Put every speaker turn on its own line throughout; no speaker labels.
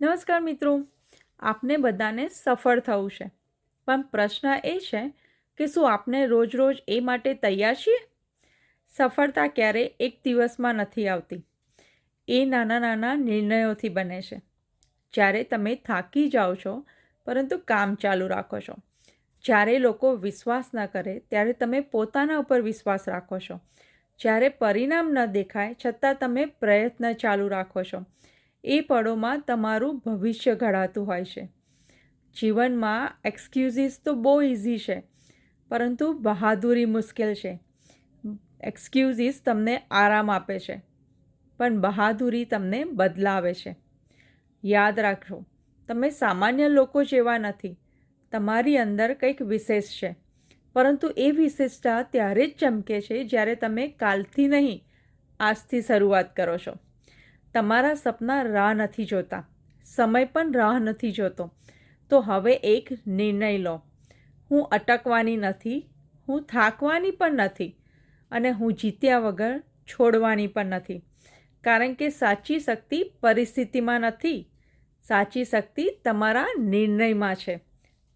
નમસ્કાર મિત્રો, આપને બધાને સફળ થવું છે, પણ પ્રશ્ન એ છે કે શું આપણે રોજ રોજ એ માટે તૈયાર છીએ? સફળતા ક્યારેય એક દિવસમાં નથી આવતી. એ નાના નાના નિર્ણયોથી બને છે. જ્યારે તમે થાકી જાઓ છો પરંતુ કામ ચાલુ રાખો છો, જ્યારે લોકો વિશ્વાસ ન કરે ત્યારે તમે પોતાના ઉપર વિશ્વાસ રાખો છો, જ્યારે પરિણામ ન દેખાય છતાં તમે પ્રયત્ન ચાલુ રાખો છો, એ પળોમાં તમારું ભવિષ્ય ઘડાતું હોય છે. જીવનમાં એક્સક્યુઝિસ તો બહુ ઇઝી છે, પરંતુ બહાદુરી મુશ્કેલ છે. એક્સક્યુઝિસ તમને આરામ આપે છે, પણ બહાદુરી તમને બદલાવે છે. યાદ રાખો, તમે સામાન્ય લોકો જેવા નથી. તમારી અંદર કંઈક વિશેષ છે, પરંતુ એ વિશેષતા ત્યારે જ ચમકે છે જ્યારે તમે કાલથી નહીં, આજથી શરૂઆત કરો છો. તમારા સપના રાહ નથી જોતા, સમય પણ રાહ નથી જોતો. તો હવે એક નિર્ણય લો. હું અટકવાની નથી, હું થાકવાની પણ નથી, અને હું જીત્યા વગર છોડવાની પણ નથી. કારણ કે સાચી શક્તિ પરિસ્થિતિમાં નથી, સાચી શક્તિ તમારા નિર્ણયમાં છે.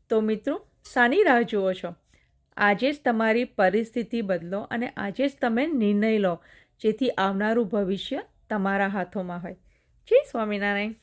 તો મિત્રો, શાની રાહ જુઓ છો? આજે જ તમારી પરિસ્થિતિ બદલો અને આજે જ તમે નિર્ણય લો, જેથી આવનારું ભવિષ્ય તમારા હાથોમાં હોય. જય સ્વામિનારાયણ.